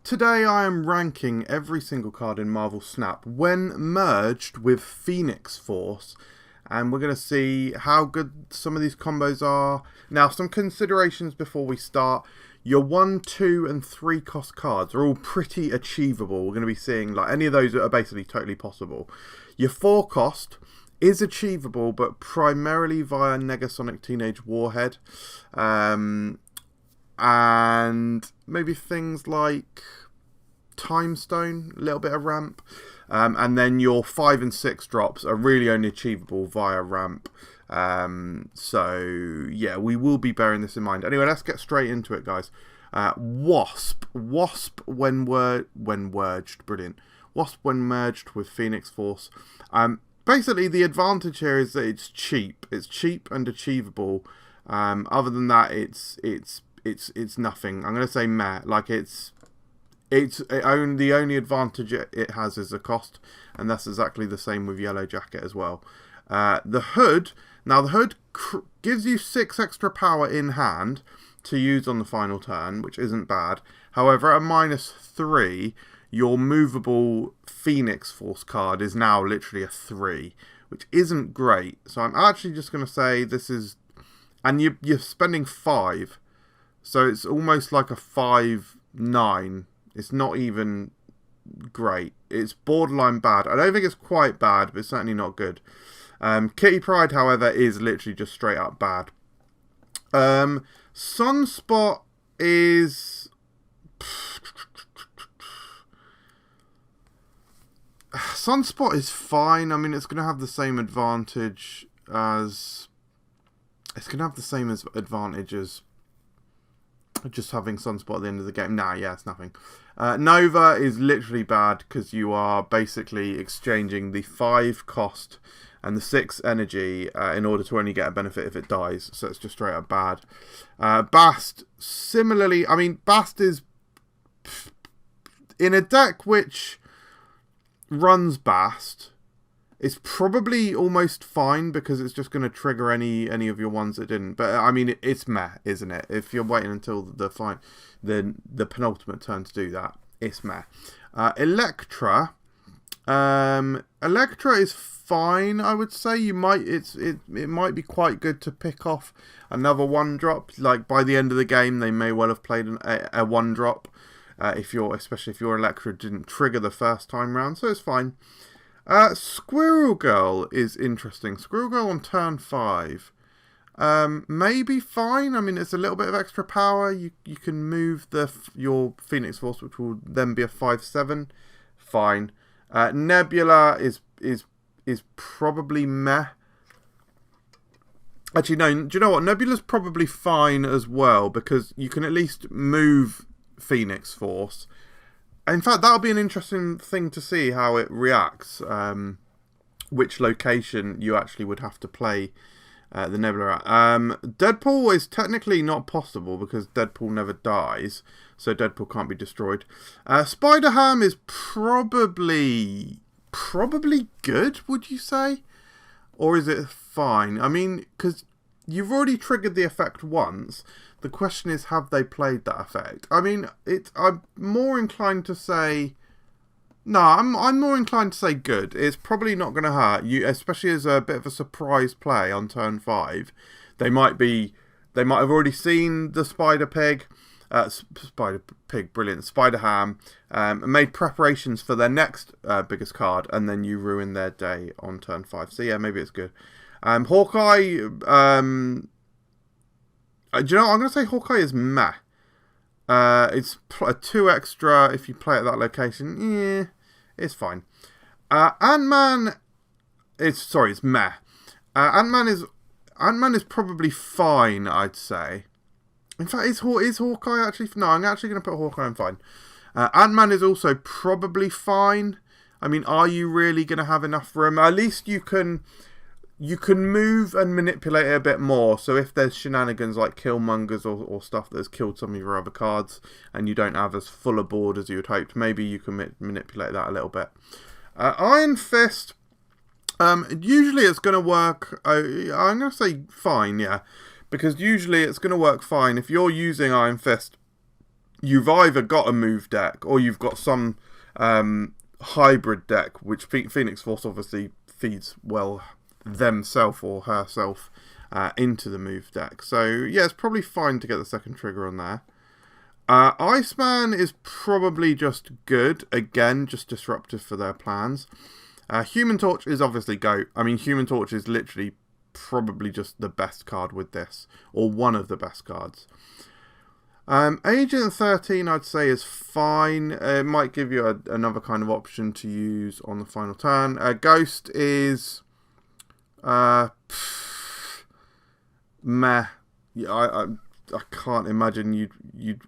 Today I am ranking every single card in Marvel Snap when merged with Phoenix Force, and we're going to see how good some of these combos are. Now, some considerations before we start. Your 1, 2 and 3 cost cards are all pretty achievable. We're going to be seeing like any of those that are basically totally possible. Your 4 cost is achievable, but primarily via Negasonic Teenage Warhead. And maybe things like Time Stone, a little bit of ramp. And then your 5 and 6 drops are really only achievable via ramp. So yeah, we will be bearing this in mind. Anyway, let's get straight into it, guys. Wasp when merged, brilliant. Wasp when merged with Phoenix Force. Basically, the advantage here is that it's cheap. It's cheap and achievable. Other than that, it's nothing. I'm gonna say meh. Like the only advantage it has is the cost, and that's exactly the same with Yellow Jacket as well. The hood. Now the hood gives you 6 extra power in hand to use on the final turn, which isn't bad. However, at a -3, your movable Phoenix Force card is now literally a 3, which isn't great. So I'm actually just going to say this is, and you're spending 5, so it's almost like a 5/9. It's not even great. It's borderline bad. I don't think it's quite bad, but it's certainly not good. Kitty Pryde, however, is literally just straight up bad. Sunspot is... Sunspot is fine. I mean, it's going to have the same advantage as... It's going to have the same advantage as just having Sunspot at the end of the game. Nah, yeah, it's nothing. Nova is literally bad because you are basically exchanging the 5 cost and the 6 energy in order to only get a benefit if it dies. So it's just straight up bad. Bast, similarly, I mean, Bast is in a deck which runs Bast. It's probably almost fine because it's just going to trigger any of your ones that didn't. But I mean, it's meh, isn't it? If you're waiting until the penultimate turn to do that, it's meh. Electra, Electra is fine. I would say it might be quite good to pick off another 1-drop. Like by the end of the game, they may well have played a 1-drop. Especially if your Electra didn't trigger the first time round, so it's fine. Squirrel Girl is interesting. Squirrel Girl on turn 5. Maybe fine. I mean, it's a little bit of extra power. You can move your Phoenix Force, which will then be a 5/7. Fine. Nebula is probably meh. Actually, no. Do you know what? Nebula's probably fine as well because you can at least move Phoenix Force. In fact, that'll be an interesting thing to see how it reacts. Which location you actually would have to play the Nebula at. Deadpool is technically not possible because Deadpool never dies, so Deadpool can't be destroyed. Spider-Ham is probably good, would you say? Or is it fine? I mean, because you've already triggered the effect once. The question is, have they played that effect? I mean, I'm more inclined to say... No, I'm more inclined to say good. It's probably not going to hurt you, especially as a bit of a surprise play on turn 5. They might have already seen the Spider Pig, brilliant, Spider-Ham, made preparations for their next biggest card, and then you ruin their day on turn 5. So yeah, maybe it's good. Hawkeye... do you know what? I'm going to say Hawkeye is meh. It's a 2 extra if you play at that location. Yeah, it's fine. Ant-Man... It's meh. Ant-Man is probably fine, I'd say. In fact, is Hawkeye actually... No, I'm actually going to put Hawkeye on fine. Ant-Man is also probably fine. I mean, are you really going to have enough room? At least you can move and manipulate it a bit more. So if there's shenanigans like Killmongers or stuff that's killed some of your other cards and you don't have as full a board as you had hoped, maybe you can manipulate that a little bit. Iron Fist, usually it's going to work. I'm going to say fine, yeah. Because usually it's going to work fine. If you're using Iron Fist, you've either got a move deck or you've got some hybrid deck, which Phoenix Force obviously feeds well themself or herself into the move deck. So yeah, it's probably fine to get the second trigger on there. Iceman is probably just good. Again, just disruptive for their plans. Human Torch is obviously GOAT. I mean, Human Torch is literally probably just the best card with this, or one of the best cards. Agent 13 I'd say is fine. It might give you another kind of option to use on the final turn. Ghost is meh. Yeah, I can't imagine you'd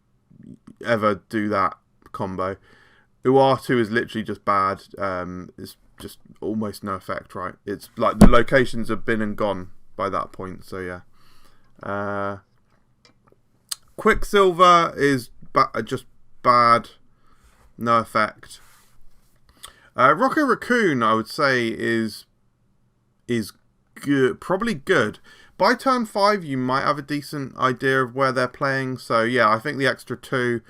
ever do that combo. Uatu is literally just bad. It's just almost no effect, right? It's like the locations have been and gone by that point, so yeah. Quicksilver is just bad, no effect. Rocket Raccoon, I would say, is good, probably good. By turn 5, you might have a decent idea of where they're playing. So yeah, I think the extra 2,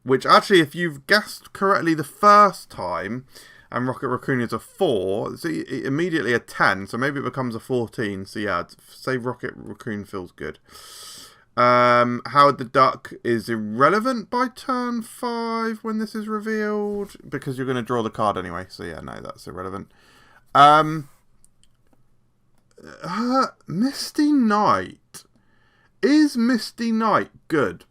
which actually, if you've guessed correctly the first time, and Rocket Raccoon is a 4, it's immediately a 10, so maybe it becomes a 14. So yeah, say Rocket Raccoon feels good. Howard the Duck is irrelevant by turn 5 when this is revealed, because you're going to draw the card anyway. So yeah, no, that's irrelevant. Misty Knight. Is Misty Knight good?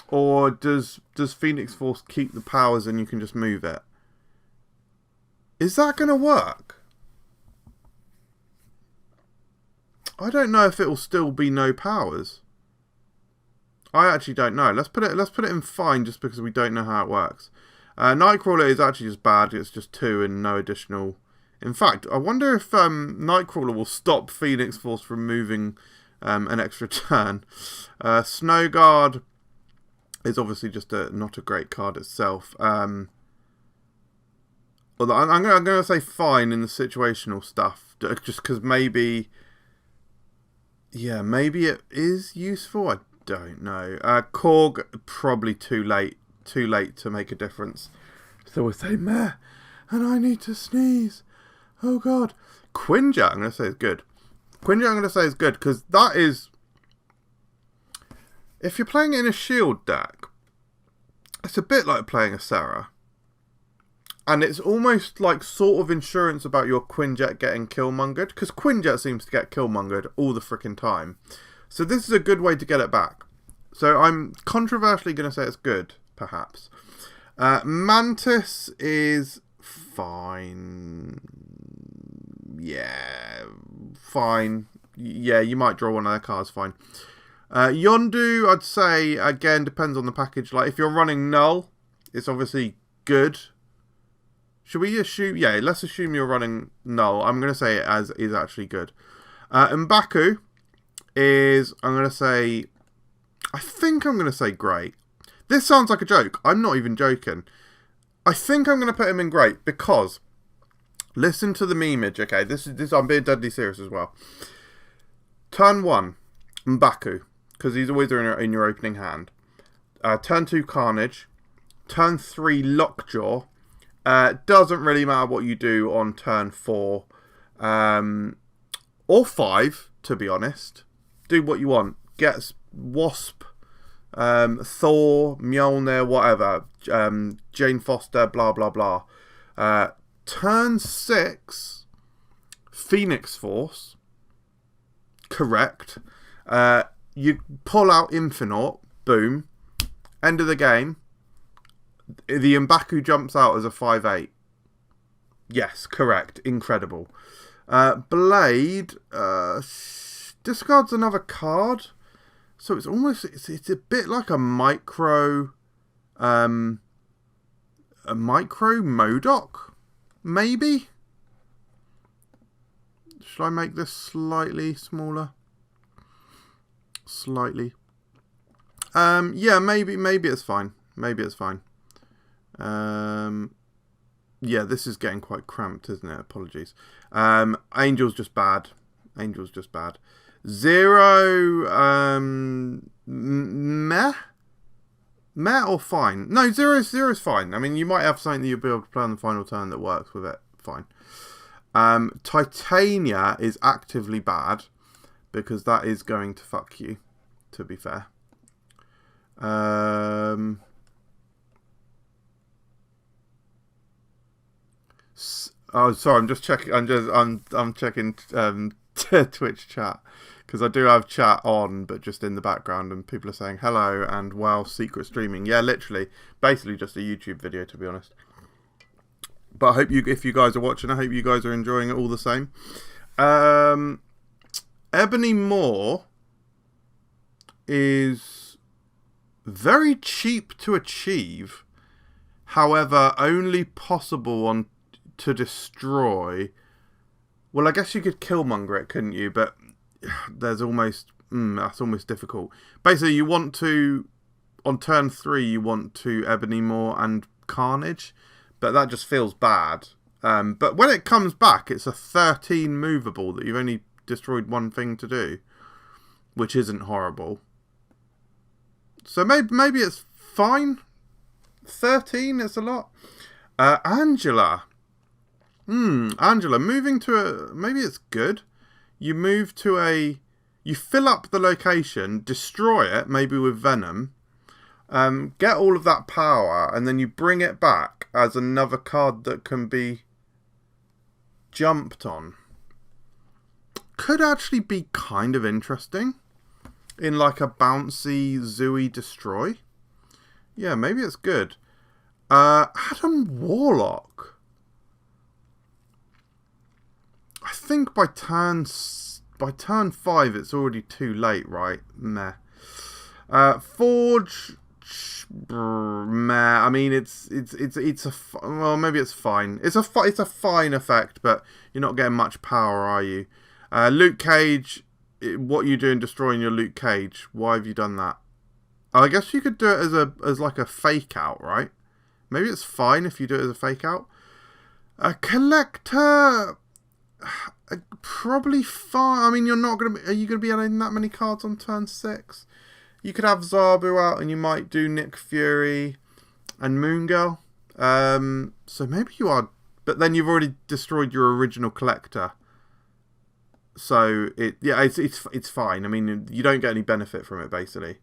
Or does Phoenix Force keep the powers and you can just move it? Is that going to work? I don't know if it will still be no powers. I actually don't know. Let's put it in fine just because we don't know how it works. Nightcrawler is actually just bad. It's just 2 and no additional. In fact, I wonder if Nightcrawler will stop Phoenix Force from moving an extra turn. Snow Guard is obviously just not a great card itself. Although I'm going to say fine in the situational stuff, just because maybe, yeah, maybe it is useful. I don't know. Korg, probably too late to make a difference. So we'll say meh, and I need to sneeze. Oh god. Quinjet, I'm going to say is good. Quinjet, I'm going to say is good because that is, if you're playing it in a shield deck, it's a bit like playing a Serra. And it's almost like sort of insurance about your Quinjet getting killmongered, because Quinjet seems to get killmongered all the freaking time. So this is a good way to get it back. So I'm controversially going to say it's good, perhaps. Mantis is fine. Yeah, fine. Yeah, you might draw one of their cards, fine. Yondu, I'd say, again, depends on the package. Like, if you're running Null, it's obviously good. Should we assume? Yeah, let's assume you're running Null. I'm going to say it is actually good. M'Baku is, I'm going to say, I think I'm going to say great. This sounds like a joke. I'm not even joking. I think I'm going to put him in great because, listen to the memeage, okay? This I'm being deadly serious as well. Turn 1, M'Baku, because he's always in your opening hand. Turn 2, Carnage. Turn 3, Lockjaw. Doesn't really matter what you do on turn 4. Or 5, to be honest. Do what you want. Get Wasp, Thor, Mjolnir, whatever. Jane Foster, blah, blah, blah. Turn 6, Phoenix Force. Correct. You pull out Infinite. Boom. End of the game. The M'Baku jumps out as a 5/8. Yes, correct. Incredible. Blade discards another card. So it's almost, it's a bit like a micro Modok, maybe? Should I make this slightly smaller? Slightly. Yeah, maybe it's fine. Maybe it's fine. Yeah, this is getting quite cramped, isn't it? Apologies. Angel's just bad. Angel's just bad. 0, meh? Meh or fine? No, 0 is fine. I mean, you might have something that you'll be able to play on the final turn that works with it. Fine. Titania is actively bad because that is going to fuck you, to be fair. Oh, sorry. I'm just checking. I'm checking Twitch chat because I do have chat on, but just in the background, and people are saying hello and wow, secret streaming. Yeah, literally, basically just a YouTube video, to be honest. But I hope if you guys are watching, I hope you guys are enjoying it all the same. Ebony Maw is very cheap to achieve. However, only possible to destroy. Well, I guess you could Killmonger it, couldn't you? But there's almost that's almost difficult. Basically, you want to on turn 3, you want to Ebony Maw and Carnage, but that just feels bad. But when it comes back, it's a 13 movable that you've only destroyed one thing to do, which isn't horrible. So maybe it's fine. 13 is a lot. Angela. Angela, moving to a... Maybe it's good. You move to a... You fill up the location, destroy it, maybe with Venom, get all of that power, and then you bring it back as another card that can be jumped on. Could actually be kind of interesting. In like a bouncy Zooey destroy. Yeah, maybe it's good. Adam Warlock. I think by turn 5 it's already too late, right? Meh. Forge. Meh. I mean, it's a well, maybe it's fine. It's a fine effect, but you're not getting much power, are you? Luke Cage. What are you doing destroying your Luke Cage? Why have you done that? Oh, I guess you could do it as like a fake out, right? Maybe it's fine if you do it as a fake out. A collector, probably fine. I mean, you're not gonna. Are you gonna be adding that many cards on turn 6? You could have Zabu out, and you might do Nick Fury and Moon Girl. So maybe you are, but then you've already destroyed your original collector. So it's fine. I mean, you don't get any benefit from it, basically.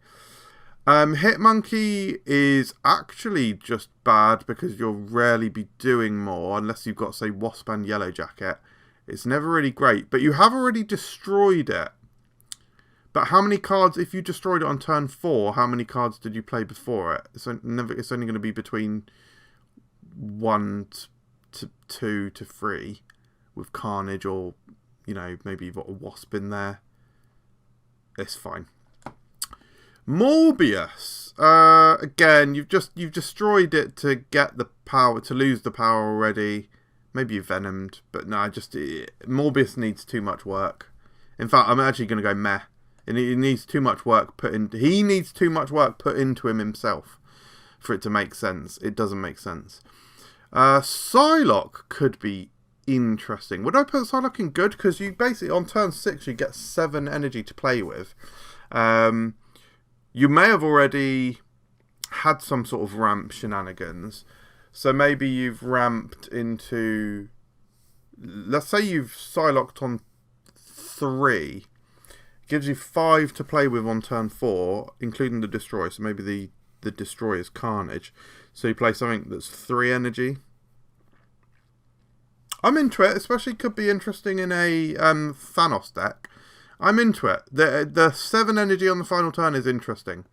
Hitmonkey is actually just bad because you'll rarely be doing more unless you've got, say, Wasp and Yellow Jacket. It's never really great, but you have already destroyed it. But how many cards, if you destroyed it on turn 4, how many cards did you play before it? It's only going to be between 1 to 2 to 3 with Carnage, or, you know, maybe you've got a Wasp in there. It's fine. Morbius. Again, you've destroyed it to get the power, to lose the power already. Maybe you venomed, but no, Morbius needs too much work. In fact, I'm actually going to go meh. And he needs too much work put into him himself for it to make sense. It doesn't make sense. Psylocke could be interesting. Would I put Psylocke in good? Because you basically, on turn 6, you get 7 energy to play with. You may have already had some sort of ramp shenanigans. So maybe you've ramped into... Let's say you've Psylocked on 3. Gives you 5 to play with on turn 4, including the Destroy. So maybe the Destroy is Carnage. So you play something that's 3 energy. I'm into it. Especially could be interesting in a Thanos deck. I'm into it. The 7 energy on the final turn is interesting.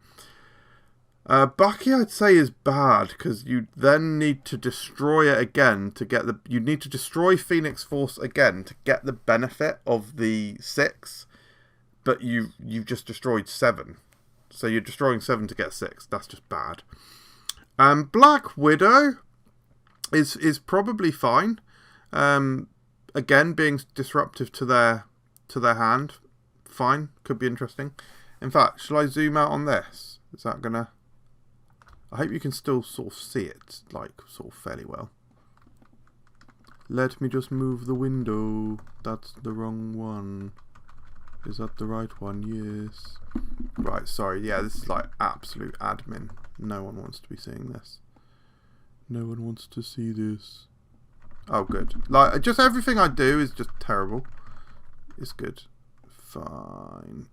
Bucky, I'd say, is bad because you then need to destroy it again to get the. You need to destroy Phoenix Force again to get the benefit of the 6, but you've just destroyed 7, so you're destroying 7 to get 6. That's just bad. Black Widow is probably fine. Again, being disruptive to their hand. Fine, could be interesting. In fact, shall I zoom out on this? Is that gonna... I hope you can still sort of see it, like, sort of fairly well. Let me just move the window. That's the wrong one. Is that the right one? Yes. Right, sorry. Yeah, this is like absolute admin. No one wants to be seeing this. No one wants to see this. Oh, good. Like, just everything I do is just terrible. It's good. Fine.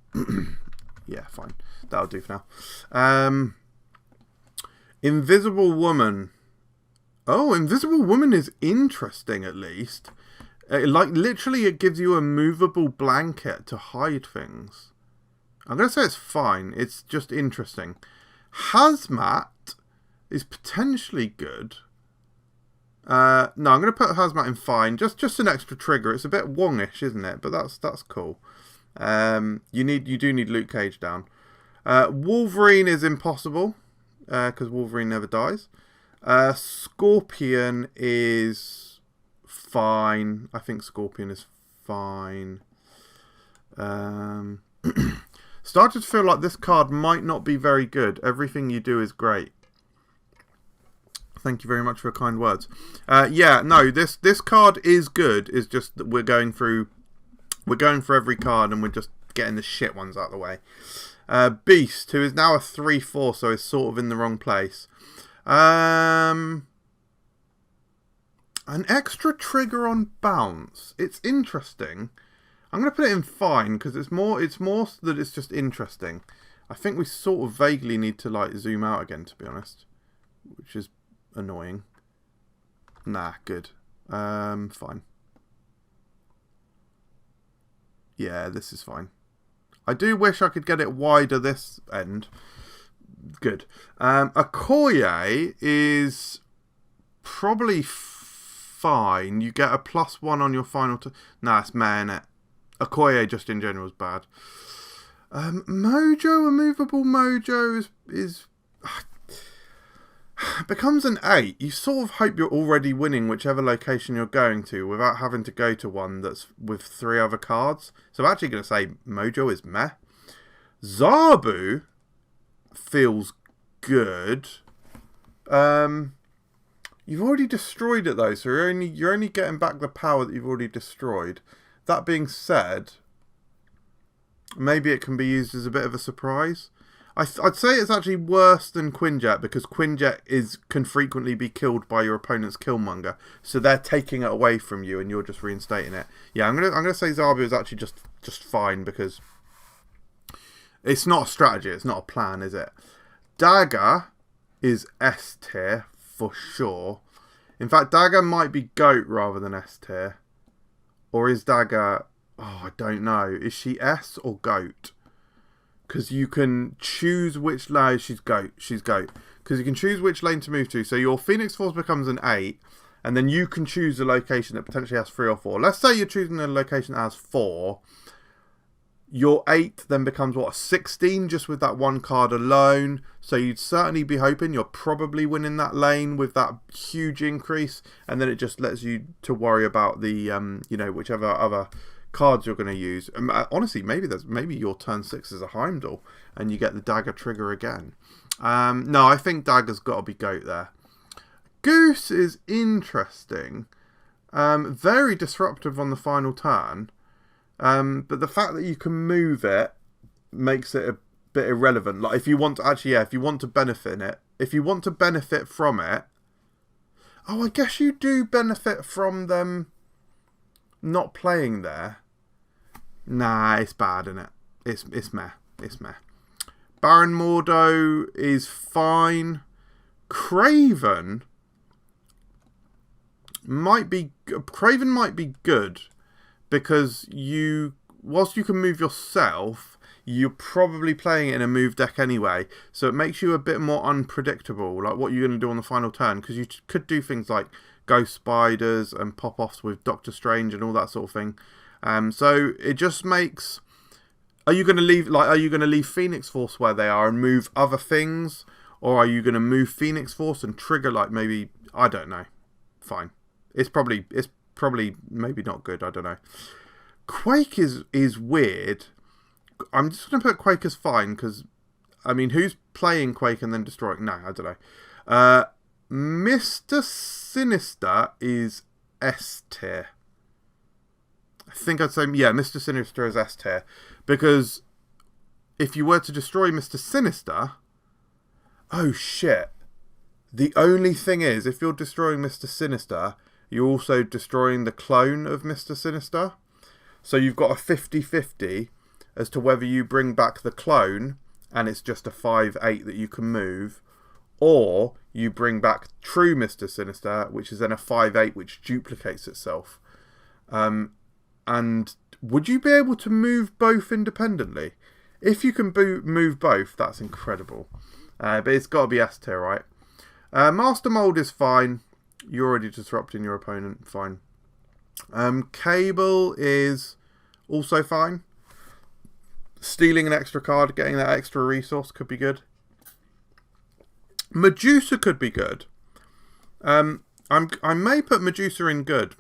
Yeah, fine. That'll do for now. Invisible Woman. Oh, Invisible Woman is interesting, at least. Like, literally, it gives you a movable blanket to hide things. I'm going to say it's fine. It's just interesting. Hazmat is potentially good. No, I'm going to put Hazmat in fine. Just an extra trigger. It's a bit wongish, isn't it? But that's cool. You do need Luke Cage down. Wolverine is impossible. Because Wolverine never dies. Scorpion is fine. I think Scorpion is fine. Started to feel like this card might not be very good. Everything you do is great. Thank you very much for your kind words. Yeah, no, this card is good. It's just that we're going for every card and we're just getting the shit ones out of the way. Beast, who is now a 3/4, so is sort of in the wrong place. An extra trigger on bounce. It's interesting. I'm going to put it in fine because it's more that it's just interesting. I think we sort of vaguely need to like zoom out again, to be honest, which is annoying. Nah, good. Fine. Yeah, this is fine. I do wish I could get it wider this end. Good. Okoye is probably fine. You get a +1 on your final... Nah, it's meh, innit? Okoye just in general is bad. Mojo, a movable Mojo is becomes an 8. You sort of hope you're already winning whichever location you're going to without having to go to one that's with 3 other cards. So I'm actually going to say Mojo is meh. Zabu feels good. You've already destroyed it though, so you're only getting back the power that you've already destroyed. That being said, maybe it can be used as a bit of a surprise. I'd say it's actually worse than Quinjet because Quinjet can frequently be killed by your opponent's Killmonger, so they're taking it away from you and you're just reinstating it. Yeah, I'm gonna say Zabu is actually just fine because it's not a strategy, it's not a plan, is it? Dagger is S tier for sure. In fact, Dagger might be GOAT rather than S tier. Or is Dagger... Oh, I don't know. Is she S or GOAT? Because you can choose which lane... She's GOAT. She's GOAT. Because you can choose which lane to move to. So your Phoenix Force becomes an 8. And then you can choose a location that potentially has 3 or 4. Let's say you're choosing a location that has 4. Your 8 then becomes, what, a 16 just with that one card alone. So you'd certainly be hoping you're probably winning that lane with that huge increase. And then it just lets you to worry about the, whichever other cards you're going to use. Honestly, maybe your turn 6 is a Heimdall and you get the Dagger trigger again. No, I think Dagger's got to be GOAT there. Goose is interesting. Very disruptive on the final turn. But the fact that you can move it makes it a bit irrelevant. Like if you want to benefit from it. Oh, I guess you do benefit from them not playing there. Nah, it's bad, isn't it? It's meh. It's meh. Baron Mordo is fine. Craven might be good. Because whilst you can move yourself, you're probably playing it in a move deck anyway. So it makes you a bit more unpredictable, like what you're going to do on the final turn. Because you could do things like Ghost Spiders and pop-offs with Doctor Strange and all that sort of thing. So it just makes... Are you going to leave Phoenix Force where they are and move other things? Or are you going to move Phoenix Force and trigger like maybe... I don't know. Fine. It's probably maybe not good, I don't know. Quake is weird. I'm just going to put Quake as fine, because, I mean, who's playing Quake and then destroying? No, I don't know. Mr. Sinister is S tier. I think I'd say, yeah, Mr. Sinister is S tier. Because if you were to destroy Mr. Sinister... Oh, shit. The only thing is, if you're destroying Mr. Sinister, you're also destroying the clone of Mr. Sinister. So you've got a 50-50 as to whether you bring back the clone, and it's just a 5/8 that you can move, or you bring back true Mr. Sinister, which is then a 5/8 which duplicates itself. And would you be able to move both independently? If you can move both, that's incredible. But it's got to be S tier, right? Master Mold is fine. You're already disrupting your opponent. Fine. Cable is also fine. Stealing an extra card, getting that extra resource could be good. Medusa could be good. I may put Medusa in good.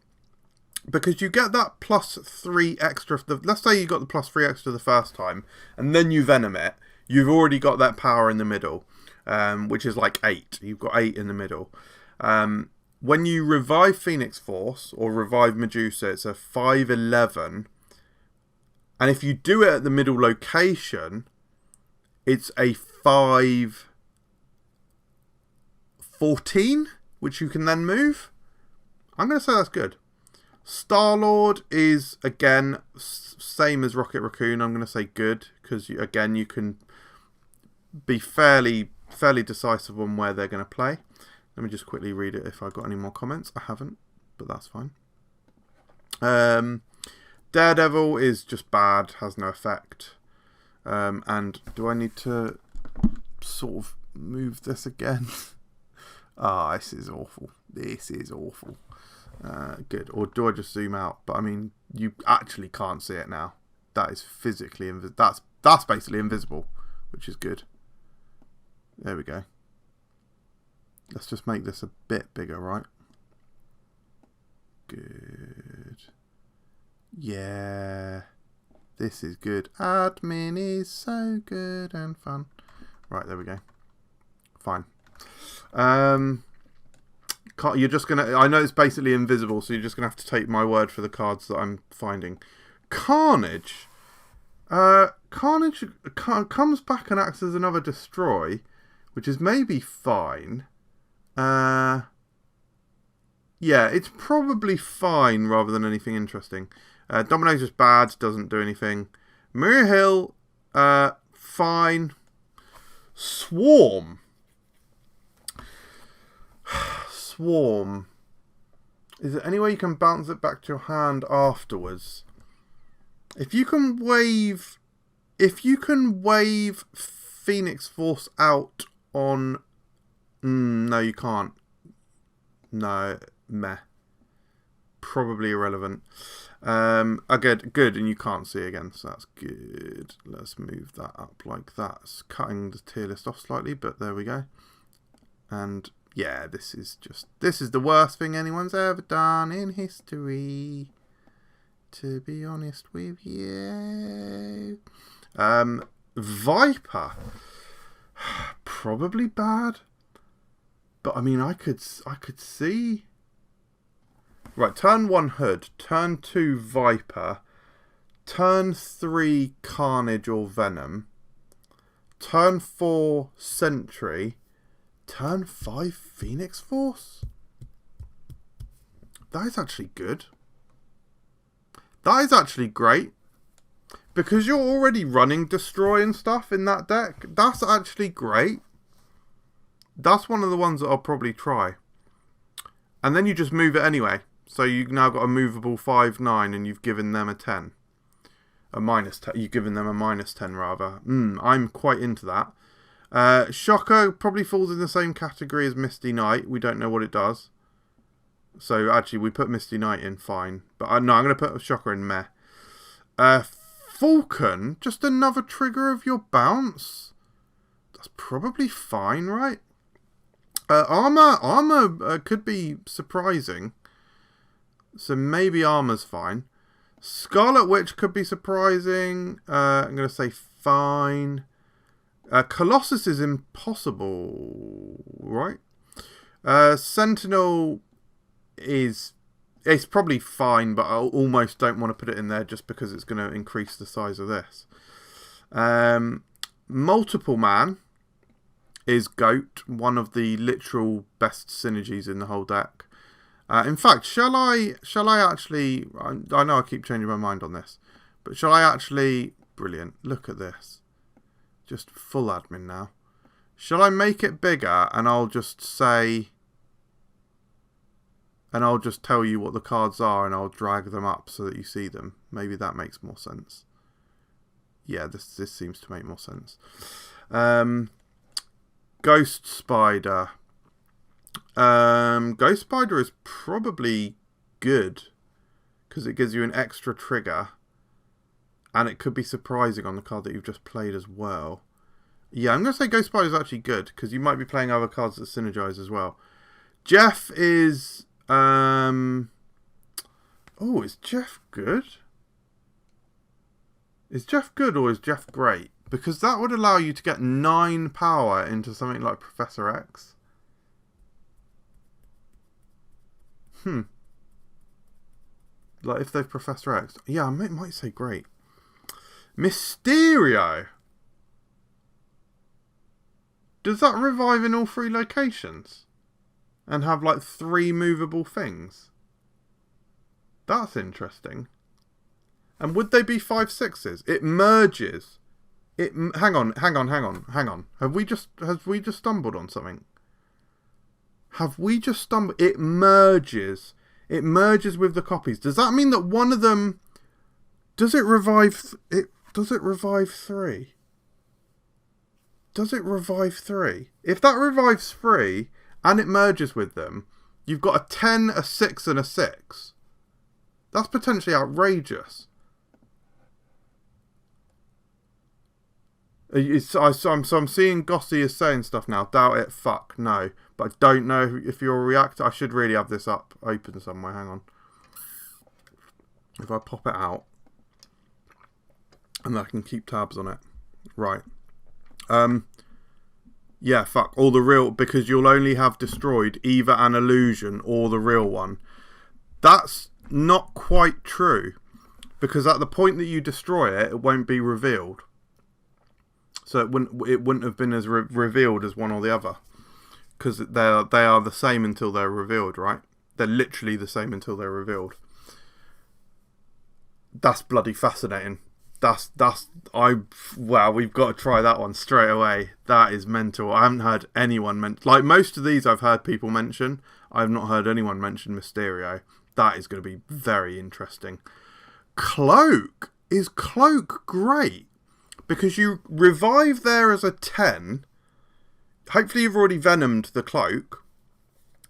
Because you get that +3 extra. Let's say you got the +3 extra the first time, and then you Venom it. You've already got that power in the middle, which is like 8. You've got 8 in the middle. When you revive Phoenix Force, or revive Medusa, it's a 5/11. And if you do it at the middle location, it's a 5/14, which you can then move. I'm going to say that's good. Star-Lord is, again, same as Rocket Raccoon. I'm going to say good, because, again, you can be fairly decisive on where they're going to play. Let me just quickly read it if I've got any more comments. I haven't, but that's fine. Daredevil is just bad, has no effect. And do I need to sort of move this again? This is awful. This is awful. Good. Or do I just zoom out? But I mean, you actually can't see it now. That is physically invisible. That's basically invisible, which is good. There we go. Let's just make this a bit bigger, right? Good. Yeah. This is good. Admin is so good and fun. Right, there we go. Fine. You're just going to... I know it's basically invisible, so you're just going to have to take my word for the cards that I'm finding. Carnage. Carnage comes back and acts as another destroy, which is maybe fine. Yeah, it's probably fine rather than anything interesting. Domino's just bad, doesn't do anything. Maria Hill, fine. Swarm. Swarm. Is there any way you can bounce it back to your hand afterwards? If you can wave Phoenix Force out on... no, you can't. No, meh. Probably irrelevant. Good, and you can't see again, so that's good. Let's move that up like that. It's cutting the tier list off slightly, but there we go. And yeah, this is the worst thing anyone's ever done in history, to be honest with you. Viper. Probably bad. But I mean, I could see. Right, turn 1 Hood, turn 2 Viper, turn 3 Carnage or Venom, turn 4 Sentry, turn 5 Phoenix Force. That is actually good. That is actually great. Because you're already running Destroy and stuff in that deck. That's actually great. That's one of the ones that I'll probably try. And then you just move it anyway. So you've now got a movable 5/9 and you've given them a 10. A minus 10. You've given them a minus 10 rather. I'm quite into that. Shocker probably falls in the same category as Misty Knight. We don't know what it does. So actually we put Misty Knight in fine. But no, I'm going to put Shocker in meh. Falcon, just another trigger of your bounce. That's probably fine, right? Armor could be surprising. So maybe armor's fine. Scarlet Witch could be surprising. I'm going to say fine. Colossus is impossible, right? Sentinel is It's probably fine, but I almost don't want to put it in there just because it's going to increase the size of this. Multiple Man is GOAT, one of the literal best synergies in the whole deck. In fact, shall I actually... I know I keep changing my mind on this, but shall I actually... Brilliant. Look at this. Just full admin now. Shall I make it bigger and I'll just say... And I'll just tell you what the cards are and I'll drag them up so that you see them. Maybe that makes more sense. Yeah, this seems to make more sense. Ghost Spider. Ghost Spider is probably good because it gives you an extra trigger and it could be surprising on the card that you've just played as well. Yeah, I'm going to say Ghost Spider is actually good because you might be playing other cards that synergize as well. Jeff is... Oh, is Jeff good? Is Jeff good or is Jeff great? Because that would allow you to get 9 power into something like Professor X. Like if they've Professor X. Yeah, I might say great. Mysterio. Does that revive in all 3 locations? And have like 3 movable things? That's interesting. And would they be 5/6s? It merges. Hang on. Have we just stumbled on something? Have we just stumbled? It merges. It merges with the copies. Does that mean that one of them... Does it revive... Does it revive 3? Does it revive 3? If that revives 3 and it merges with them, you've got a 10, a 6 and a 6. That's potentially outrageous. So I'm seeing Gossy is saying stuff now. Doubt it. Fuck no. But I don't know if you're a reactor. I should really have this up open somewhere. Hang on. If I pop it out, and then I can keep tabs on it. Right. Yeah. Fuck all the real, because you'll only have destroyed either an illusion or the real one. That's not quite true, because at the point that you destroy it, it won't be revealed. So it wouldn't have been as revealed as one or the other, because they are the same until they're revealed, right? They're literally the same until they're revealed. That's bloody fascinating. Wow, we've got to try that one straight away. That is mental. I haven't heard anyone like most of these I've heard people mention. I've not heard anyone mention Mysterio. That is going to be very interesting. Cloak. Is Cloak great? Because you revive there as a 10. Hopefully you've already venomed the Cloak.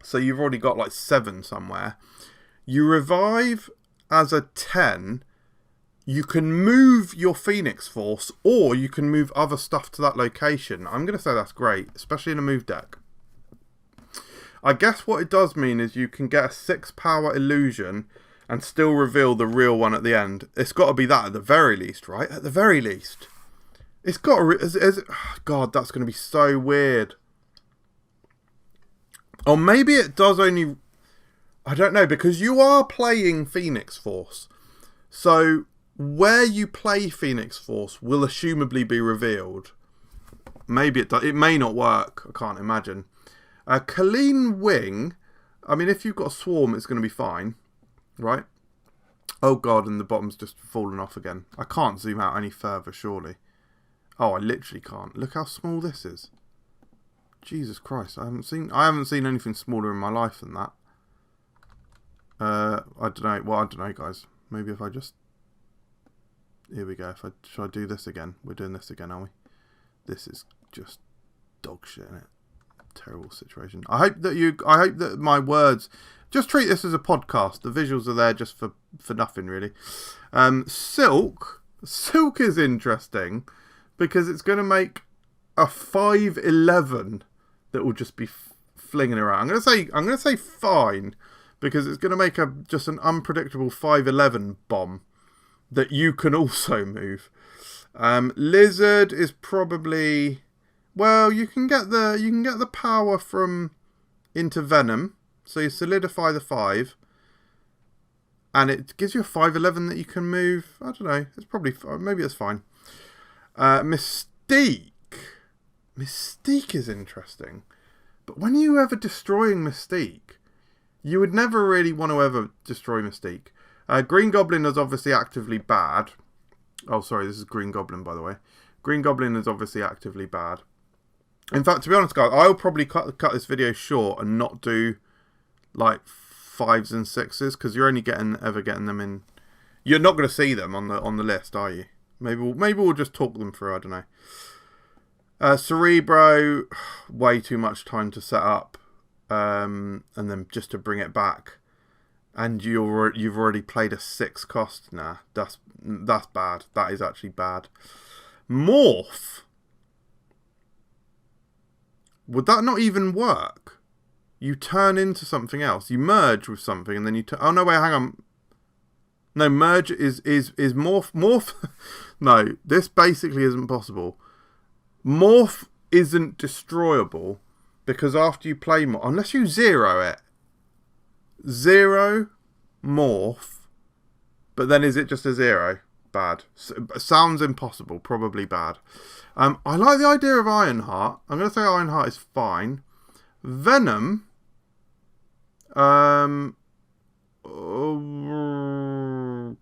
So you've already got like 7 somewhere. You revive as a 10. You can move your Phoenix Force, or you can move other stuff to that location. I'm going to say that's great, especially in a move deck. I guess what it does mean is you can get a 6 power illusion and still reveal the real one at the end. It's got to be that at the very least, right? At the very least. It's got to... God, that's going to be so weird. Or maybe it does only... I don't know, because you are playing Phoenix Force. So, where you play Phoenix Force will assumably be revealed. Maybe it does. It may not work. I can't imagine. Colleen Wing... I mean, if you've got a Swarm, it's going to be fine. Right? Oh, God, and the bottom's just fallen off again. I can't zoom out any further, surely. Oh, I literally can't. Look how small this is. Jesus Christ, I haven't seen anything smaller in my life than that. I don't know. Well, I don't know, guys. Maybe if I just... Here we go. Should I do this again? We're doing this again, are we? This is just dog shit, isn't it? Terrible situation. I hope that my words... Just treat this as a podcast. The visuals are there just for nothing, really. Silk. Silk is interesting, because it's going to make a 5/11 that will just be flinging around. I'm going to say fine, because it's going to make just an unpredictable 5/11 bomb that you can also move. Lizard is probably, well, you can get the power from into Venom, so you solidify the 5. And it gives you a 5/11 that you can move. I don't know. It's probably... Maybe it's fine. Mystique. Mystique is interesting. But when you ever destroying Mystique, you would never really want to ever destroy Mystique. Green Goblin is obviously actively bad. Oh, sorry. This is Green Goblin, by the way. Green Goblin is obviously actively bad. In fact, to be honest, guys, I'll probably cut this video short and not do, like, 5s and 6s, because you're only ever getting them in. You're not going to see them on the list, are you? Maybe we'll just talk them through. I don't know. Cerebro, way too much time to set up, and then just to bring it back, and you've already played a 6 cost. Nah, that's bad. That is actually bad. Morph. Would that not even work? You turn into something else. You merge with something, and then you turn... Oh, no, wait, hang on. No, merge is morph... Morph... No, this basically isn't possible. Morph isn't destroyable, because after you play... Unless you zero it. Zero, morph, but then is it just a 0? Bad. Sounds impossible. Probably bad. I like the idea of Ironheart. I'm going to say Ironheart is fine. Venom...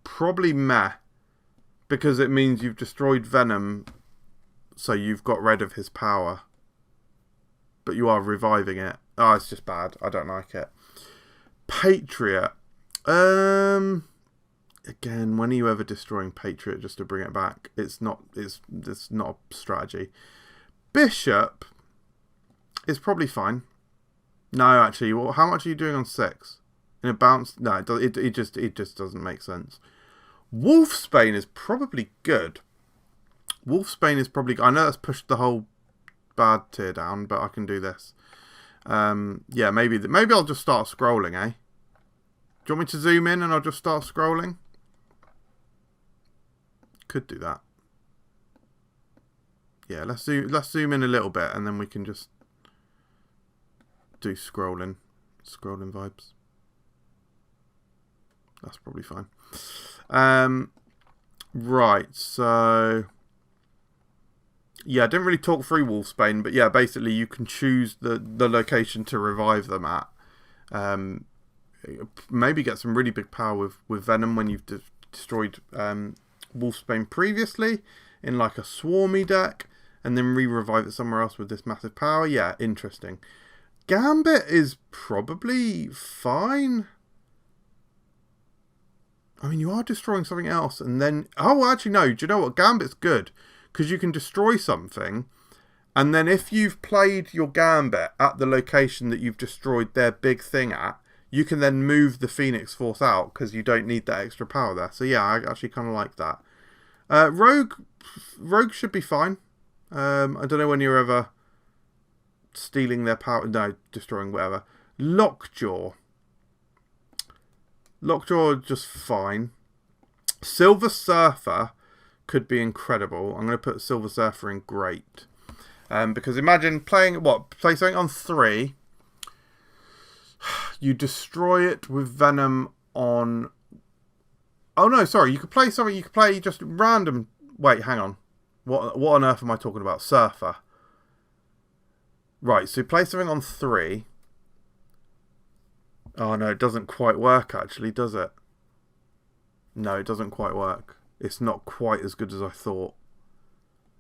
probably meh, because it means you've destroyed Venom, so you've got rid of his power, but you are reviving it. Oh, it's just bad. I don't like it. Patriot. Again, when are you ever destroying Patriot just to bring it back? It's not a strategy. Bishop is probably fine. No, actually, how much are you doing on 6? In a bounce? No, it just doesn't make sense. Wolfsbane is probably good. Wolfsbane is probably... I know that's pushed the whole bad tier down, but I can do this. Yeah, maybe I'll just start scrolling, eh? Do you want me to zoom in and I'll just start scrolling? Could do that. Yeah, let's zoom in a little bit, and then we can just do scrolling vibes. That's probably fine. Right, so yeah, I didn't really talk through Wolfsbane, but yeah, basically you can choose the location to revive them at. Maybe get some really big power with Venom when you've destroyed Wolfsbane previously in like a swarmy deck, and then re-revive it somewhere else with this massive power. Yeah, interesting. Gambit is probably fine. I mean, you are destroying something else, and then... Oh, actually, no. Do you know what? Gambit's good, because you can destroy something, and then if you've played your Gambit at the location that you've destroyed their big thing at, you can then move the Phoenix Force out, because you don't need that extra power there. So, yeah, I actually kind of like that. Rogue should be fine. I don't know when you're ever stealing their power. No, destroying whatever. Lockjaw, just fine. Silver Surfer could be incredible. I'm going to put Silver Surfer in great. Because imagine play something on 3. You destroy it with Venom on... Oh no, sorry. You could play something. You could play just random... Wait, hang on. What on earth am I talking about? Surfer. Right, so play something on 3. Oh no, it doesn't quite work actually, does it? No, it doesn't quite work. It's not quite as good as I thought.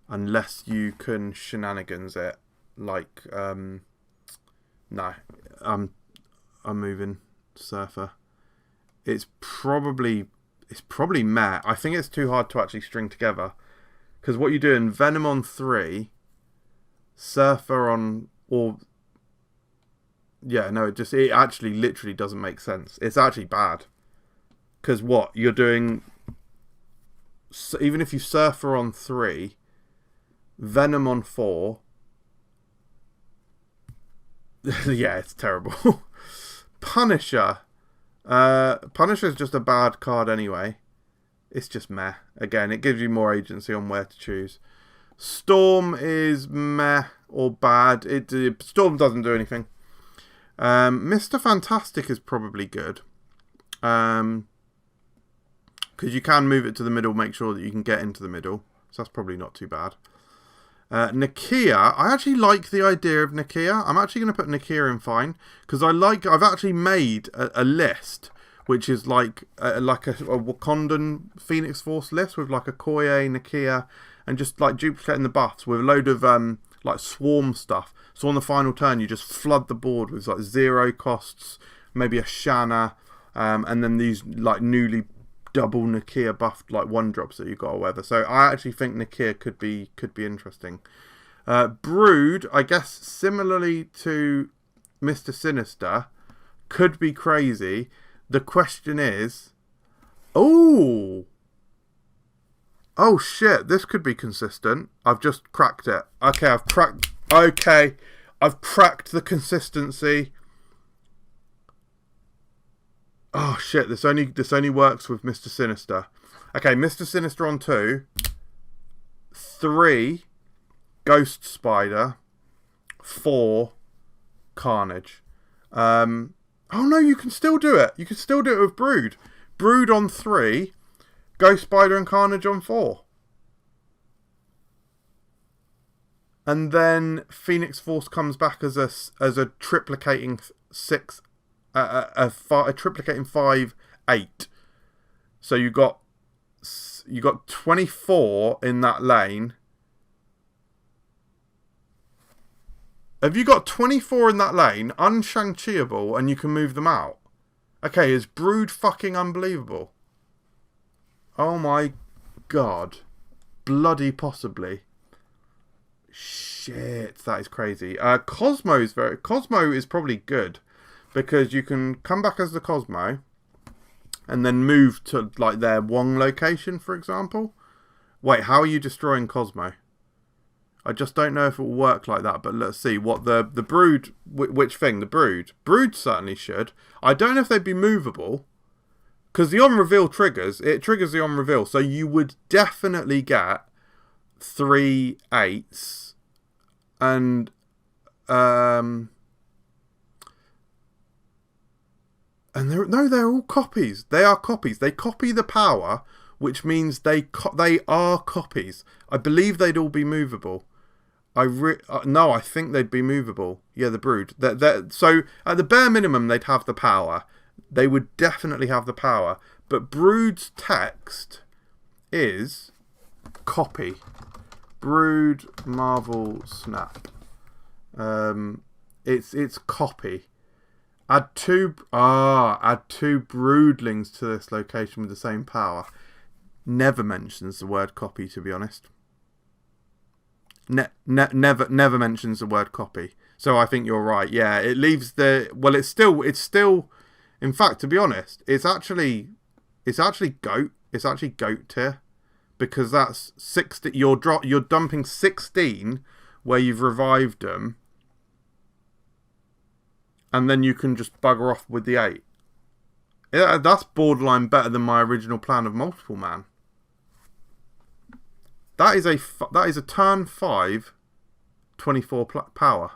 Unless you can shenanigans it. Like, no. I'm moving Surfer. It's probably meh. I think it's too hard to actually string together. Because what you're doing, Venom on 3, Surfer on... or... Yeah, no, it actually literally doesn't make sense. It's actually bad. Because what? You're doing... Even if you Surfer on 3, Venom on 4... yeah, it's terrible. Punisher. Punisher is just a bad card anyway. It's just meh. Again, it gives you more agency on where to choose. Storm is meh or bad. Storm doesn't do anything. Mr. Fantastic is probably good. Because you can move it to the middle, make sure that you can get into the middle. So that's probably not too bad. Nakia, I actually like the idea of Nakia. I'm actually going to put Nakia in fine. Because I've actually made a list, which is like a Wakandan Phoenix Force list with like a Koye, Nakia, and just like duplicating the buffs with a load of like swarm stuff. So on the final turn, you just flood the board with like 0 costs, maybe a Shanna, and then these like newly double Nakia buffed like 1-drops that you got or whatever. So I actually think Nakia could be interesting. Brood, I guess similarly to Mr. Sinister, could be crazy. The question is, oh shit, this could be consistent. I've just cracked it. Okay, I've cracked the consistency. Oh shit, this only works with Mr. Sinister. Okay, Mr. Sinister on 2. 3, Ghost Spider. 4, Carnage. Oh no, you can still do it. You can still do it with Brood. Brood on 3, Ghost Spider and Carnage on 4. And then Phoenix Force comes back as a triplicating 6, a triplicating 5, 8. So you got 24 in that lane. Have you got 24 in that lane, unshang-chiable, and you can move them out? Okay, is Brood fucking unbelievable? Oh my god. Bloody possibly. Shit, that is crazy. Cosmo is probably good. Because you can come back as the Cosmo and then move to like their Wong location, for example. Wait, how are you destroying Cosmo? I just don't know if it will work like that, but let's see. What the Brood, which thing? The Brood. Brood certainly should. I don't know if they'd be movable. Because the on-reveal triggers the on-reveal. So you would definitely get 3 8s. And, and they're all copies. They are copies. They copy the power, which means they are copies. I believe they'd all be movable. No, I think they'd be movable. Yeah, the Brood. So at the bare minimum, they'd have the power. They would definitely have the power. But Brood's text is copy. Brood Marvel Snap. It's copy. Add 2 broodlings to this location with the same power. Never mentions the word copy, to be honest. Never mentions the word copy. So I think you're right. Yeah, it leaves the it's still. In fact, to be honest, it's actually goat. It's actually goat tier because that's 60. You're dumping 16 where you've revived them. And then you can just bugger off with the 8. Yeah, that's borderline better than my original plan of multiple man. That is a turn 5, 24 power.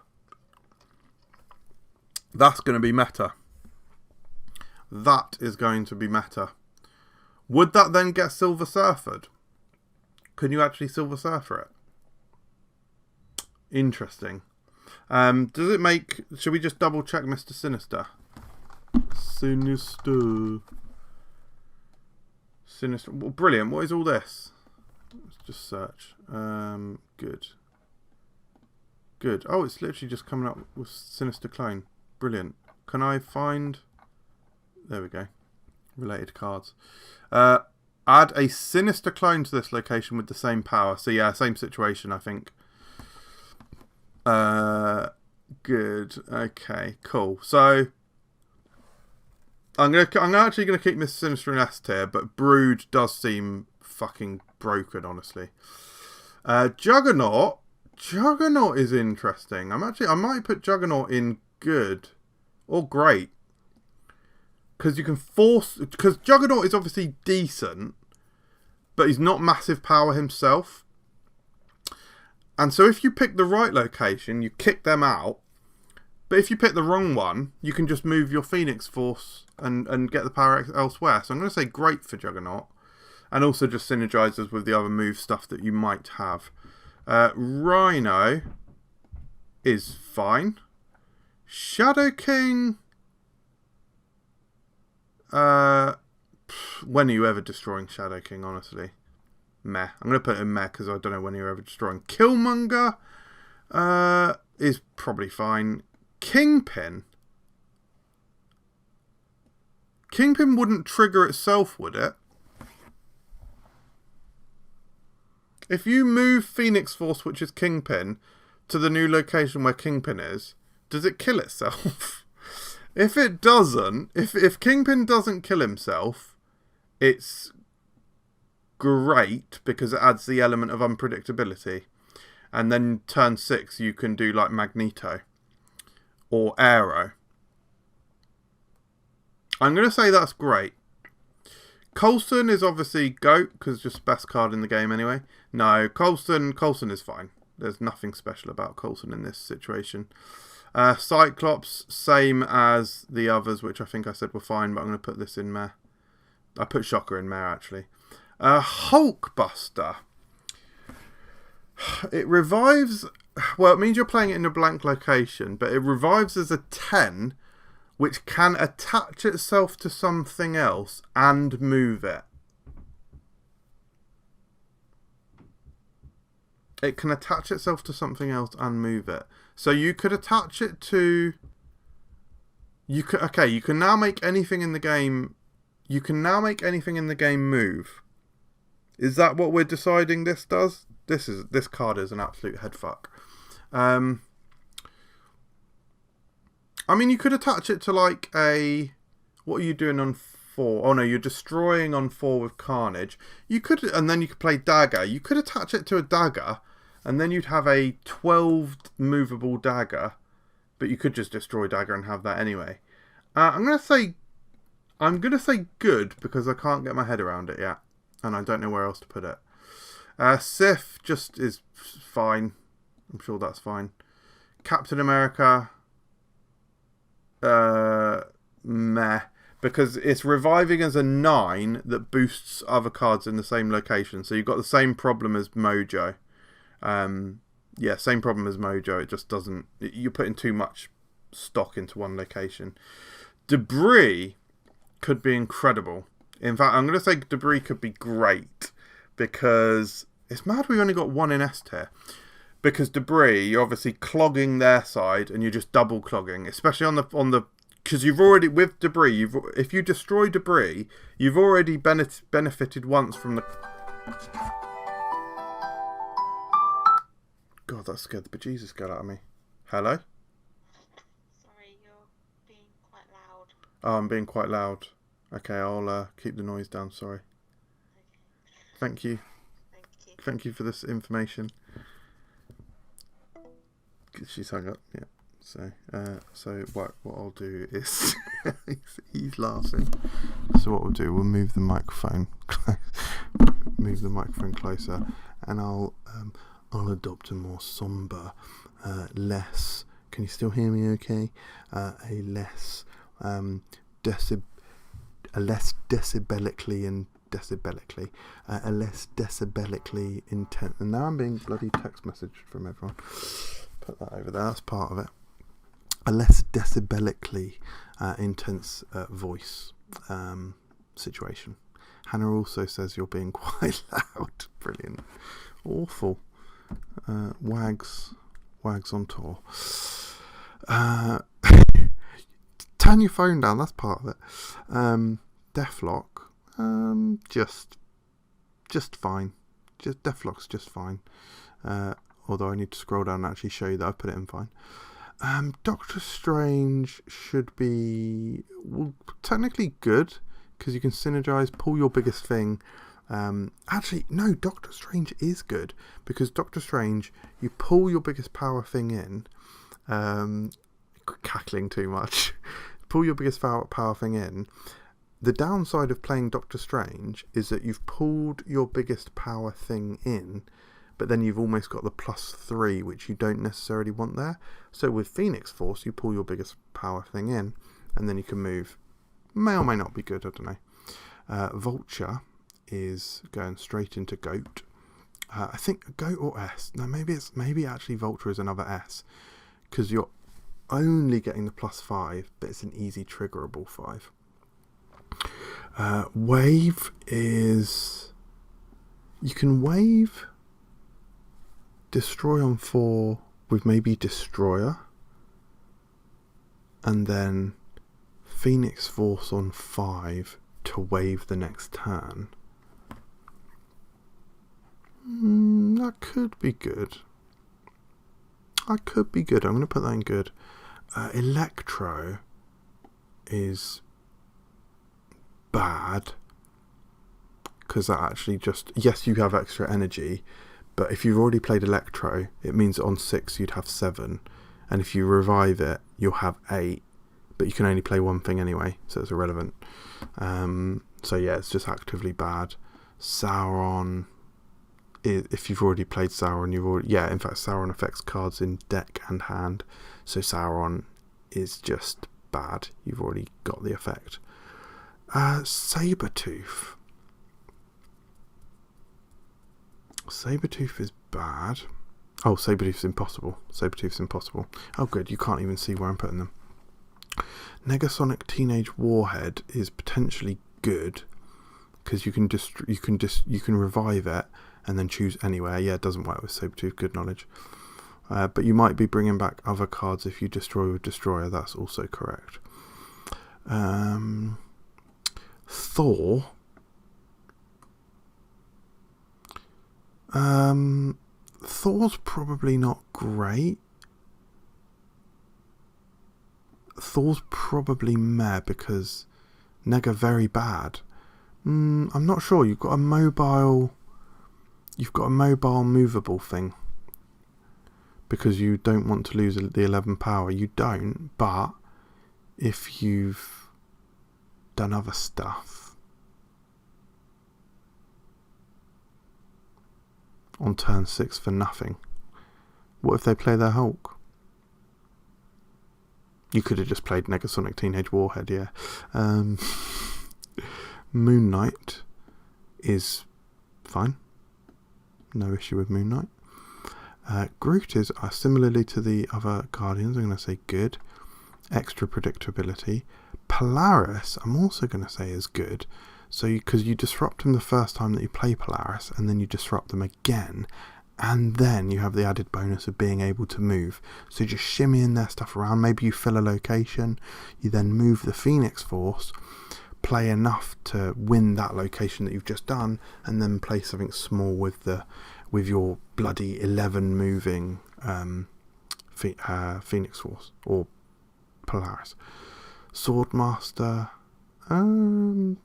That's going to be meta. That is going to be meta. Would that then get Silver Surfered? Can you actually Silver Surfer it? Interesting. Does it make... Should we just double check Mr. Sinister? Sinister. Well, brilliant. What is all this? Let's just search. Good. Oh, it's literally just coming up with Sinister Clone. Brilliant. Can I find... There we go. Related cards. Add a Sinister Clone to this location with the same power. So yeah, same situation, I think. Good. Okay, cool. So I'm actually gonna keep Mr. Sinister in S tier, but Brood does seem fucking broken, honestly. Juggernaut is interesting. I might put Juggernaut in good or great. Because you can because Juggernaut is obviously decent, but he's not massive power himself. And so if you pick the right location, you kick them out. But if you pick the wrong one, you can just move your Phoenix Force and get the power elsewhere. So I'm going to say great for Juggernaut. And also just synergizes with the other move stuff that you might have. Rhino is fine. Shadow King... when are you ever destroying Shadow King, honestly? Meh. I'm going to put it in meh because I don't know when you're ever destroying. Killmonger is probably fine. Kingpin. Kingpin wouldn't trigger itself, would it? If you move Phoenix Force, which is Kingpin, to the new location where Kingpin is, does it kill itself? If it doesn't, if Kingpin doesn't kill himself, it's great because it adds the element of unpredictability. And then turn 6, you can do like Magneto or Arrow. I'm going to say that's great. Coulson is obviously GOAT because just best card in the game anyway. No, Coulson is fine. There's nothing special about Coulson in this situation. Cyclops, same as the others, which I think I said were fine, but I'm going to put this in Meh. I put Shocker in Meh, actually. Hulkbuster. It revives... Well, it means you're playing it in a blank location, but it revives as a 10, which can attach itself to something else and move it. It can attach itself to something else and move it. So you could attach it to... You can now make anything in the game... You can now make anything in the game move. Is that what we're deciding this does? This card is an absolute headfuck. I mean, you could attach it to like a... What are you doing on 4? Oh no, you're destroying on 4 with Carnage. You could, and then you could play Dagger. You could attach it to a Dagger, and then you'd have a 12 movable Dagger. But you could just destroy Dagger and have that anyway. I'm gonna say good because I can't get my head around it yet, and I don't know where else to put it. Sif just is fine. I'm sure that's fine. Captain America, meh, because it's reviving as a 9 that boosts other cards in the same location. So you've got the same problem as Mojo. Yeah, same problem as Mojo. It just doesn't... You're putting too much stock into one location. Debris could be incredible. In fact, I'm going to say Debris could be great because it's mad we've only got 1 in S tier. Because Debris, you're obviously clogging their side and you're just double clogging, especially on the because you've already, with Debris, if you destroy Debris, you've already benefited once from the... God, that scared the bejesus girl out of me. Hello? Sorry, you're being quite loud. Oh, I'm being quite loud. Okay, I'll keep the noise down, sorry. Okay. Thank you. Thank you. Thank you for this information. She's hung up, yeah. So what I'll do is... he's laughing. So what we'll do, we'll move the microphone closer, and I'll adopt a more somber, less... Can you still hear me okay? A less decibelically intense... And now I'm being bloody text messaged from everyone. Put that over there, that's part of it. A less decibelically intense voice situation. Hannah also says you're being quite loud. Brilliant. Awful. Wags on tour. Turn your phone down, that's part of it. Deathlock, just fine. Deathlock's just fine. Although I need to scroll down and actually show you that I put it in fine. Doctor Strange should be technically good because you can synergize, pull your biggest thing. Actually, no, Doctor Strange is good because Doctor Strange, you pull your biggest power thing in. Cackling too much. Pull your biggest power thing in. The downside of playing Doctor Strange is that you've pulled your biggest power thing in, but then you've almost got the +3, which you don't necessarily want there. So with Phoenix Force, you pull your biggest power thing in, and then you can move. May or may not be good, I don't know. Vulture is going straight into Goat. I think Goat or S. No, maybe actually Vulture is another S, because you're only getting the +5, but it's an easy triggerable 5. Wave is, you can wave Destroy on 4 with maybe Destroyer, and then Phoenix Force on 5 to wave the next turn. That could be good. I'm going to put that in good. Electro is bad, because that actually just, yes, you have extra energy, but if you've already played Electro, it means on 6 you'd have 7, and if you revive it, you'll have 8, but you can only play one thing anyway, so it's irrelevant. So yeah, it's just actively bad. Sauron, if you've already played Sauron, in fact Sauron affects cards in deck and hand, so Sauron is just bad. You've already got the effect. Sabertooth is bad. Oh, Sabertooth's impossible. Oh good, you can't even see where I'm putting them. Negasonic Teenage Warhead is potentially good, because you can revive it and then choose anywhere. Yeah, it doesn't work with Sabertooth, good knowledge. But you might be bringing back other cards if you destroy with Destroyer. That's also correct. Thor. Thor's probably not great. Thor's probably meh, because Nega very bad. I'm not sure. You've got a mobile movable thing, because you don't want to lose the 11 power. You don't, but if you've done other stuff on turn 6 for nothing, what if they play their Hulk? You could have just played Negasonic Teenage Warhead, yeah. Moon Knight is fine. No issue with Moon Knight. Groot is similarly to the other Guardians. I'm going to say good. Extra predictability. Polaris, I'm also going to say is good. So because you disrupt them the first time that you play Polaris, and then you disrupt them again, and then you have the added bonus of being able to move. So just shimmying their stuff around. Maybe you fill a location, you then move the Phoenix Force, play enough to win that location that you've just done, and then play something small with your bloody 11 moving Phoenix Force or Polaris. Swordmaster,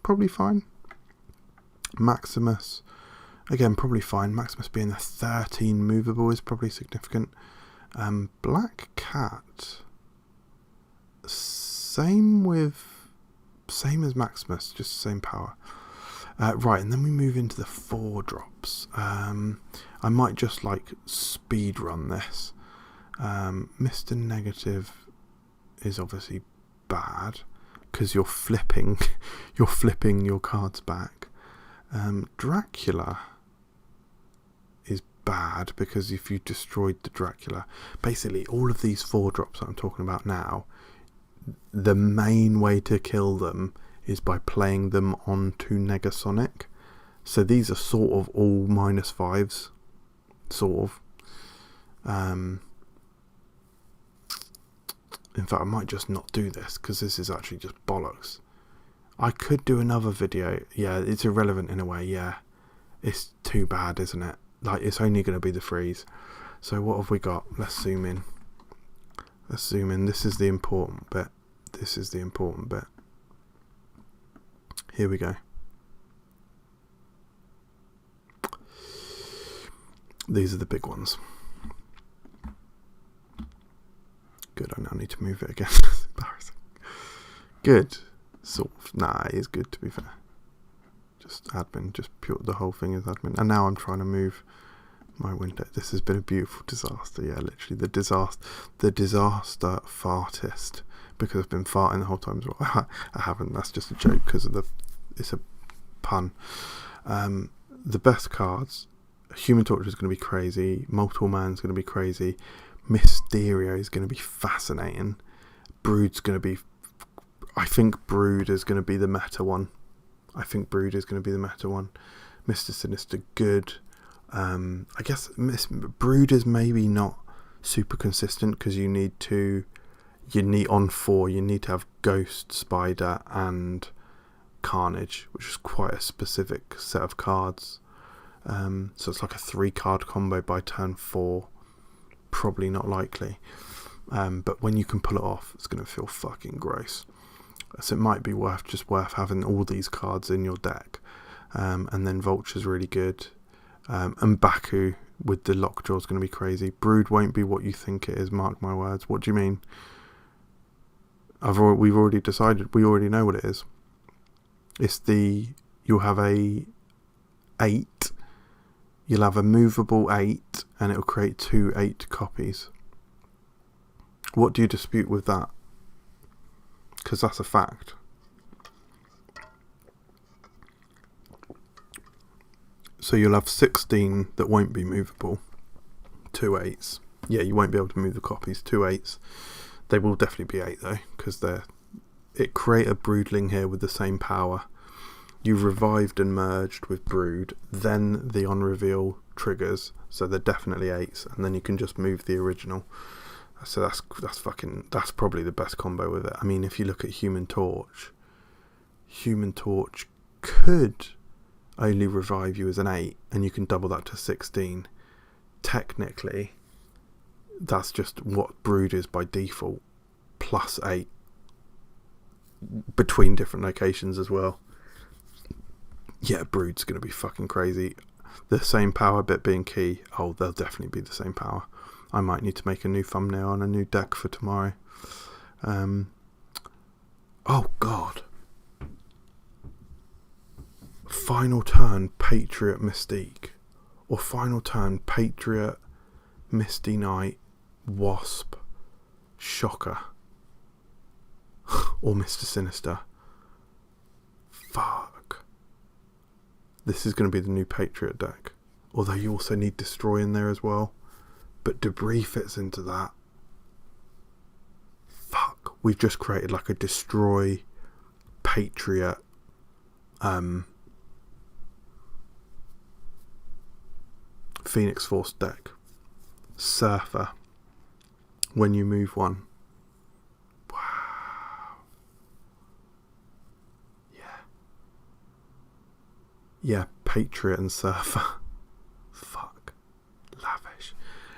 probably fine. Maximus, again, probably fine. Maximus being the 13 movable is probably significant. Black Cat, same as Maximus, just the same power. Right, and then we move into the 4 drops. I might just speed run this. Mr. Negative is obviously bad, because you're flipping your cards back. Dracula is bad, because if you destroyed the Dracula, basically all of these 4 drops that I'm talking about now, the main way to kill them is by playing them onto Negasonic. So these are sort of all -5s, sort of. In fact, I might just not do this, because this is actually just bollocks. I could do another video. Yeah, it's irrelevant in a way, yeah. It's too bad, isn't it? It's only going to be the freeze. So what have we got? Let's zoom in. This is the important bit. Here we go. These are the big ones. Good, I now need to move it again. It's embarrassing. Good. Sort of. Nah, it is good, to be fair. Just admin, just pure, the whole thing is admin. And now I'm trying to move my window. This has been a beautiful disaster. Yeah, literally the disaster fartist, because I've been farting the whole time as well. I haven't, that's just a joke, because of it's a pun. The best cards, Human Torch is going to be crazy, Multiple Man's going to be crazy, Mysterio is going to be fascinating, Brood's going to be... I think Brood is going to be the meta one. Mr. Sinister, good. I guess Brood is maybe not super consistent because you need on 4, you need to have Ghost, Spider and Carnage, which is quite a specific set of cards. So it's like a 3-card combo by turn 4. Probably not likely. But when you can pull it off, it's going to feel fucking gross. So it might be worth having all these cards in your deck. And then Vulture's really good. And Baku with the Lockjaw is going to be crazy. Brood won't be what you think it is, mark my words. What do you mean? We've already decided. We already know what it is. You'll have a 8. You'll have a movable 8, and it'll create 2 8 copies. What do you dispute with that? Because that's a fact. So you'll have 16 that won't be movable. 2 8s. Yeah, you won't be able to move the copies. 2 8s. They will definitely be 8 though, because it create a Broodling here with the same power. You've revived and merged with Brood, then the on reveal triggers, so they're definitely 8s, and then you can just move the original. So that's probably the best combo with it. I mean, if you look at Human Torch could only revive you as an 8, and you can double that to 16. Technically, that's just what Brood is by default, plus 8 between different locations as well. Yeah, Brood's going to be fucking crazy. The same power bit being key. Oh, they'll definitely be the same power. I might need to make a new thumbnail on a new deck for tomorrow. Oh god. Final turn Patriot Mystique, or final turn Patriot Misty Knight Wasp Shocker, or Mr. Sinister. Fuck. This is going to be the new Patriot deck. Although you also need Destroy in there as well. But Debris fits into that. Fuck. We've just created like a Destroy Patriot Phoenix Force deck. Surfer. When you move one. Wow. Yeah, Patriot and Surfer. Fuck. Lavish.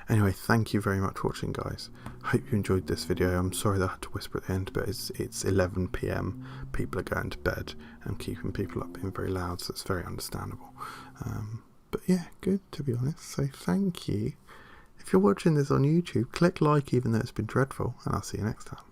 Anyway, thank you very much for watching, guys. Hope you enjoyed this video. I'm sorry that I had to whisper at the end, but it's 11 PM. People are going to bed. I'm keeping people up being very loud, so it's very understandable. But yeah, good, to be honest. So thank you. If you're watching this on YouTube, click like even though it's been dreadful, and I'll see you next time.